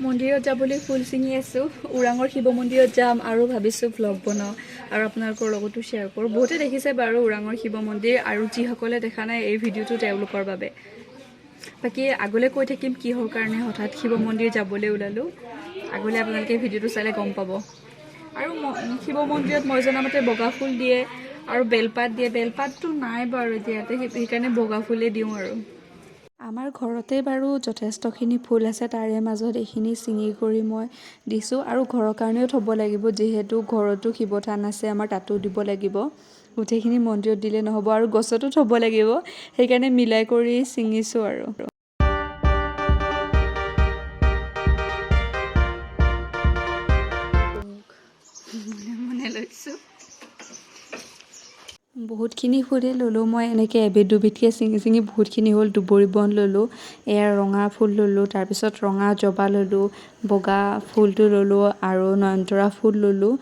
মন্দিৰত যাবলৈ ফুল ছিঙি আছোঁ ওৰাঙৰ শিৱ মন্দিৰত যাম আৰু ভাবিছোঁ ভ্লগ বনাওঁ আৰু আপোনালোকৰ লগতো শ্বেয়াৰ কৰোঁ বহুতে দেখিছে বাৰু ওৰাঙৰ শিৱ মন্দিৰ আৰু যিসকলে দেখা নাই এই ভিডিঅ'টো তেওঁলোকৰ বাবে বাকী আগলৈ কৈ থাকিম কিহৰ কাৰণে হঠাৎ শিৱ মন্দিৰ যাবলৈ ওলালোঁ আগলৈ আপোনালোকে ভিডিঅ'টো চালে গম পাব আৰু শিৱ মন্দিৰত মই জনামতে বগা ফুল দিয়ে আৰু বেলপাত দিয়ে বেলপাতটো নাই বাৰু ইয়াতে সেইকাৰণে বগা ফুলেই দিওঁ আৰু আমাৰ ঘৰতে বাৰু যথেষ্টখিনি ফুল আছে তাৰে মাজত এইখিনি ছিঙি কৰি মই দিছোঁ আৰু ঘৰৰ কাৰণেও থ'ব লাগিব যিহেতু ঘৰতো শিৱ থান আছে আমাৰ তাতো দিব লাগিব গোটেইখিনি মন্দিৰত দিলে নহ'ব আৰু গছতো থ'ব লাগিব সেইকাৰণে মিলাই কৰি ছিঙিছোঁ আৰু মনে লৈছোঁ বহুতখিনি ফুলেই ল'লোঁ মই এনেকৈ এবিধ দুবিধকৈ ছিঙি ছিঙি বহুতখিনি হ'ল দুবৰি বন ল'লোঁ এয়া ৰঙা ফুল ল'লোঁ তাৰপিছত ৰঙা জবা ল'লোঁ বগা ফুলটো ল'লোঁ আৰু নয়নতৰা ফুল ল'লোঁ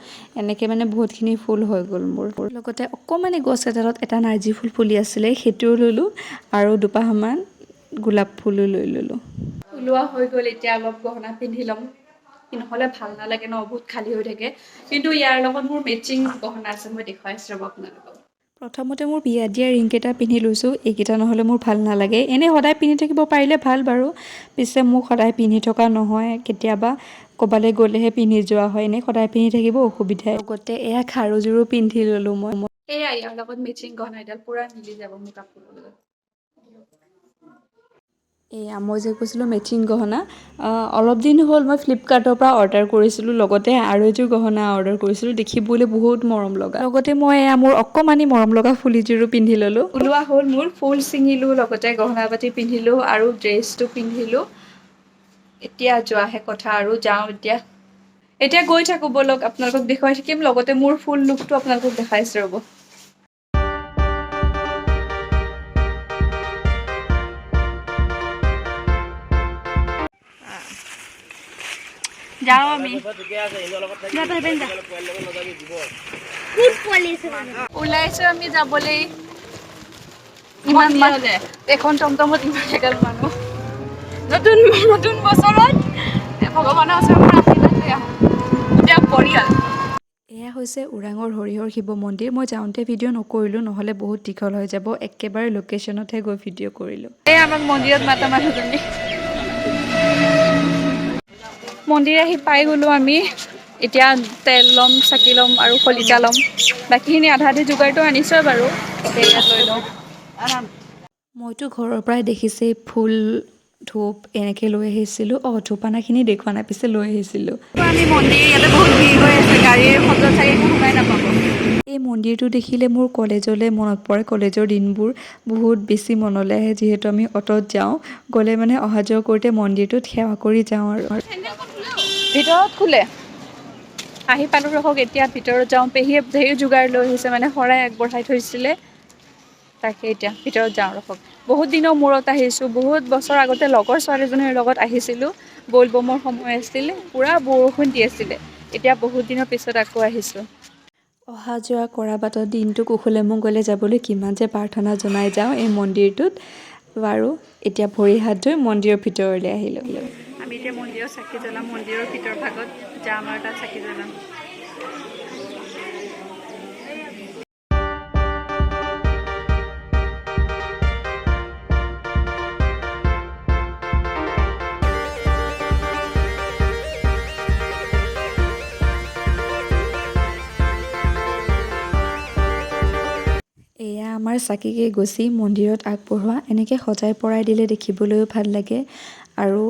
এনেকৈ মানে বহুতখিনি ফুল হৈ গ'ল মোৰ লগতে অকণমানি গছ এডালত এটা নাৰ্জী ফুল ফুলি আছিলে সেইটোও ল'লোঁ আৰু দুপাহমান গোলাপ ফুলো লৈ ল'লোঁ ওলোৱা হৈ গ'ল এতিয়া অলপ গহনা পিন্ধি ল'ম নহ'লে ভাল নালাগে ন বহুত খালী হৈ থাকে কিন্তু ইয়াৰ লগত মোৰ মেচিং গহনা আছে মই দেখুৱাইছোঁ ৰ'ব আপোনালোকক প্ৰথমতে মোৰ বিয়া দিয়া ৰিংকেইটা পিন্ধি লৈছোঁ এইকেইটা নহ'লে মোৰ ভাল নালাগে এনেই সদায় পিন্ধি থাকিব পাৰিলে ভাল বাৰু পিছে মোক সদায় পিন্ধি থকা নহয় কেতিয়াবা ক'ৰবালৈ গ'লেহে পিন্ধি যোৱা হয় এনেই সদায় পিন্ধি থাকিব অসুবিধাই লগতে এয়া খাৰুযোৰো পিন্ধি ল'লোঁ মই এয়া ইয়াৰ লগত মেচিং গহনা এডাল পূৰা মিলি যাব মোৰ কাপোৰৰ লগত এয়া মই যে কৈছিলোঁ মেচিং গহনা অলপ দিন হ'ল মই ফ্লিপকাৰ্টৰ পৰা অৰ্ডাৰ কৰিছিলোঁ লগতে আৰু এযোৰ গহনা অৰ্ডাৰ কৰিছিলোঁ দেখিবলৈ বহুত মৰম লগা লগতে মই এয়া মোৰ অকণমানি মৰম লগা ফুলিযোৰো পিন্ধি ল'লোঁ ওলোৱা হ'ল মোৰ ফুল ছিঙিলোঁ লগতে গহনা পাতি পিন্ধিলোঁ আৰু ড্ৰেছটো পিন্ধিলোঁ এতিয়া যোৱাহে কথা আৰু যাওঁ এতিয়া গৈ থাকোঁ ব'লক আপোনালোকক দেখুৱাই থাকিম লগতে মোৰ ফুল লুকটো আপোনালোকক দেখাইছোঁ ৰ'ব যাওঁ আমি ওলাইছোঁ আমি যাবলৈ ইমান এখন টমটমত ইমান এগাল মানুহ নতুন নতুন বছৰত ভগৱানৰ ওচৰৰ পৰা আশীৰ্বাদ লৈ আহোঁ এতিয়া পৰিয়াল এয়া হৈছে ওৰাঙৰ হৰিহৰ শিৱ মন্দিৰ মই যাওঁতে ভিডিঅ' নকৰিলোঁ নহ'লে বহুত দীঘল হৈ যাব একেবাৰে লোকেশ্যনতহে গৈ ভিডিঅ' কৰিলোঁ এই আমাক মন্দিৰত মাতা মানুহজনী মন্দিৰ আহি পাই গ'লোঁ আমি এতিয়া তেল ল'ম চাকি ল'ম আৰু শলিতা ল'ম বাকীখিনি আধা আধি যোগাৰটো আনিছোঁৱে বাৰু ইয়াত লৈ লওঁ মইতো ঘৰৰ পৰাই দেখিছেই ফুল ধূপ এনেকৈ লৈ আহিছিলোঁ ধূপানাখিনি দেখুওৱা নাই পিছে লৈ আহিছিলোঁ আমি মন্দিৰ ইয়াতে বহুত ভিৰ হৈ আছে গাড়ীৰ শব্দ চাগে সোমাই নাপাব এই মন্দিৰটো দেখিলে মোৰ কলেজলৈ মনত পৰে কলেজৰ দিনবোৰ বহুত বেছি মনলৈ আহে যিহেতু আমি অট'ত যাওঁ গ'লে মানে অহা যোৱা কৰোঁতে মন্দিৰটোত সেৱা কৰি যাওঁ আৰু ভিতৰত খোলে আহি পালোঁ ৰখক এতিয়া ভিতৰত যাওঁ পেহীয়ে ঢেৰ যোগাৰ লৈ আহিছে মানে শৰাই আগবঢ়াই থৈছিলে তাকে এতিয়া ভিতৰত যাওঁ ৰখক বহুত দিনৰ মূৰত আহিছোঁ বহুত বছৰ আগতে লগৰ ছোৱালীজনীৰ লগত আহিছিলোঁ ব'লবমৰ সময় আছিলে পূৰা বৰষুণ দি আছিলে এতিয়া বহুত দিনৰ পিছত আকৌ আহিছোঁ অহা যোৱা কৰা বাটত দিনটো কুশলে মংগলে যাবলৈ কিমান যে প্ৰাৰ্থনা জনাই যাওঁ এই মন্দিৰটোত বাৰু এতিয়া ভৰি হাত ধুই মন্দিৰৰ ভিতৰলৈ আহিলোঁ আমি এতিয়া মন্দিৰত চাকি জ্বলাম মন্দিৰৰ ভিতৰ ভাগত যাম আৰু তাত চাকি জ্বলাম এয়া আমাৰ চাকিকে গছি মন্দিৰত আগবঢ়োৱা এনেকৈ সজাই পৰাই দিলে দেখিবলৈও ভাল লাগে আৰু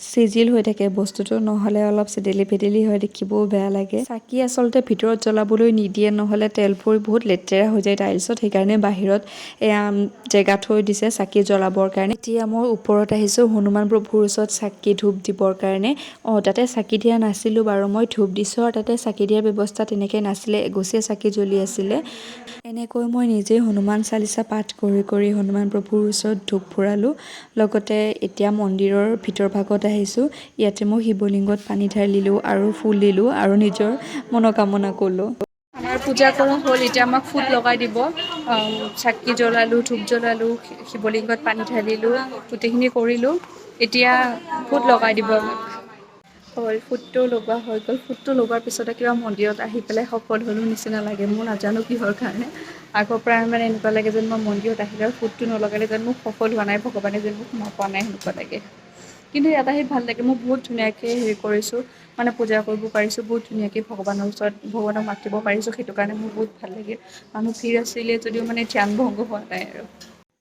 চিজিল হৈ থাকে বস্তুটো নহ'লে অলপ চেদেলি ভেদেলি হয় দেখিবও বেয়া লাগে চাকি আচলতে ভিতৰত জ্বলাবলৈ নিদিয়ে নহ'লে তেলবোৰ বহুত লেতেৰা হৈ যায় টাইলছত সেইকাৰণে বাহিৰত এয়া জেগা থৈ দিছে চাকি জ্বলাবৰ কাৰণে এতিয়া মই ওপৰত আহিছোঁ হনুমান প্ৰভুৰ ওচৰত চাকি ধূপ দিবৰ কাৰণে তাতে চাকি দিয়া নাছিলোঁ বাৰু মই ধূপ দিছোঁ আৰু তাতে চাকি দিয়াৰ ব্যৱস্থা তেনেকৈ নাছিলে এগছিয়ে চাকি জ্বলি আছিলে এনেকৈ মই নিজেই হনুমান চালিচা পাঠ কৰি কৰি হনুমান প্ৰভুৰ ওচৰত ধূপ ফুৰালোঁ লগতে এতিয়া মন্দিৰৰ ভিতৰ ভাগত আহিছোঁ ইয়াতে মই শিৱলিংগত পানী ঢালিলোঁ আৰু ফুল দিলোঁ আৰু নিজৰ মনোকামনা ক'লোঁ আমাৰ পূজা কৰা হ'ল এতিয়া আমাক ফুট লগাই দিব চাকি জ্বলালোঁ ধূপ জ্বলালোঁ শিৱলিংগত পানী ঢালিলোঁ গোটেইখিনি কৰিলোঁ এতিয়া ফুট লগাই দিব আমাক হ'ল, ফুটটো লগোৱা হৈ গ'ল। ফুটটো লগোৱাৰ পিছতে কিবা মন্দিৰত আহি পেলাই সফল হ'লো নিচিনা লাগে। মোৰ নাজানো কিহৰ কাৰণে। আগৰ পৰা মানে এনেকুৱা লাগে যেন মই মন্দিৰত আহিলে আৰু ফুটটো নলগালে যেন মোক সফল হোৱা নাই, ভগৱানে যেন মোক সোমা পোৱা নাই সেনেকুৱা লাগে। কিন্তু ইয়াত আহি ভাল লাগে, মই বহুত ধুনীয়াকৈ হেৰি কৰিছোঁ, মানে পূজা কৰিব পাৰিছোঁ, বহুত ধুনীয়াকৈ ভগৱানৰ ওচৰত ভগৱানক মাতিব পাৰিছোঁ, সেইটো কাৰণে মোৰ বহুত ভাল লাগে। মানুহ ভিৰ আছিলে যদিও মানে ধ্যান ভংগ হোৱা নাই আৰু।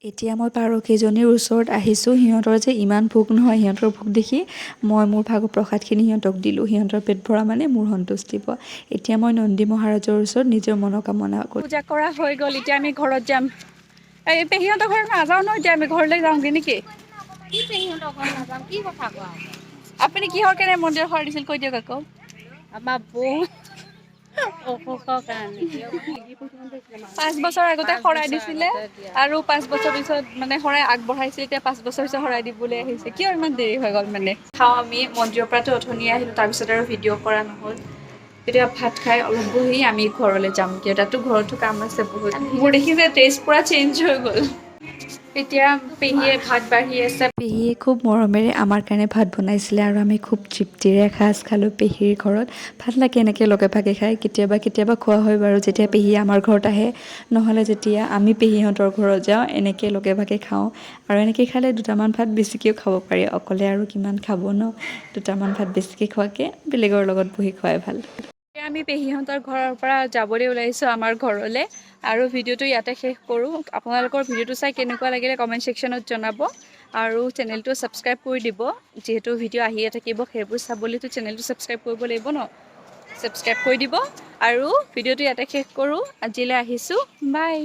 এতিয়া মই পাৰকেইজনীৰ ওচৰত আহিছোঁ, সিহঁতৰ যে ইমান ভোক নহয়, সিহঁতৰ ভোক দেখি মই মোৰ ভাগৰ প্ৰসাদখিনি সিহঁতক দিলোঁ। সিহঁতৰ পেট ভৰা মানে মোৰ সন্তুষ্টি পোৱা। এতিয়া মই নন্দী মহাৰাজৰ ওচৰত নিজৰ মনোকামনা কৰোঁ। পূজা কৰা হৈ গ'ল, এতিয়া আমি ঘৰত যাম। এই পেহীহঁতৰ ঘৰত নাযাওঁ ন, এতিয়া আমি ঘৰলৈ যাওঁগৈ নেকি? কি পেহীহঁতৰ ঘৰত নাযাম, কি কথা কোৱা? আপুনি কিহৰ কাৰণে মন্দিৰ শৰাই দিছিল কৈ দিয়ক আকৌ। আমাৰ বৌ অসুখৰ কাৰণে। 5 বছৰ আগতে 5 শৰাই বছৰ দিছিলে আগতে দিয়া। আৰু 5 বছৰ পিছত মানে শৰাই আগবঢ়াইছে, এতিয়া 5 বছৰ পিছত শৰাই দিবলৈ আহিছে। কিয় ইমান দেৰি হৈ গ'ল মানে? খাওঁ আমি, মন্দিৰৰ পৰাতো অথনি আহিলোঁ, তাৰপিছত আৰু ভিডিঅ' কৰা নহ'ল। এতিয়া ভাত খাই অলপ বহি আমি ঘৰলৈ যামগৈ, তাতো ঘৰতো কাম আছে বহুত। মোৰ দেখিছে টেষ্ট পুৰা চেঞ্জ হৈ গ'ল। এতিয়া পেহীয়ে ভাত বাঢ়ি আছে। পেহীয়ে খুব মৰমেৰে আমাৰ কাৰণে ভাত বনাইছিলে আৰু আমি খুব তৃপ্তিৰে এসাঁজ খালোঁ পেহীৰ ঘৰত। ভাল লাগে এনেকৈ লগে ভাগে খাই। কেতিয়াবা খোৱা হয় বাৰু, যেতিয়া পেহী আমাৰ ঘৰত আহে, নহ'লে যেতিয়া আমি পেহীহঁতৰ ঘৰত যাওঁ, এনেকৈ লগে ভাগে খাওঁ। আৰু এনেকৈ খালে দুটামান ভাত বেছিকৈও খাব পাৰি, অকলে আৰু কিমান খাব ন। দুটামান ভাত বেছিকৈ খোৱাকৈ বেলেগৰ লগত বহি খোৱাই ভাল। এতিয়া আমি পেহীহঁতৰ ঘৰৰ পৰা যাবলৈ ওলাইছোঁ আমাৰ ঘৰলৈ। আৰু ভিডিঅ'টো ইয়াতে শেষ কৰোঁ। আপোনালোকৰ ভিডিঅ'টো চাই কেনেকুৱা লাগিলে কমেণ্ট ছেকশ্যনত জনাব। আৰু চেনেলটো ছাবস্ক্ৰাইব কৰি দিব, যিহেতু ভিডিঅ' আহিয়ে থাকিব, সেইবোৰ চাবলৈতো চেনেলটো ছাবস্ক্ৰাইব কৰিব লাগিব ন। ছাবস্ক্ৰাইব কৰি দিব আৰু ভিডিঅ'টো ইয়াতে শেষ কৰোঁ। আজিলৈ আহিছোঁ, বাই।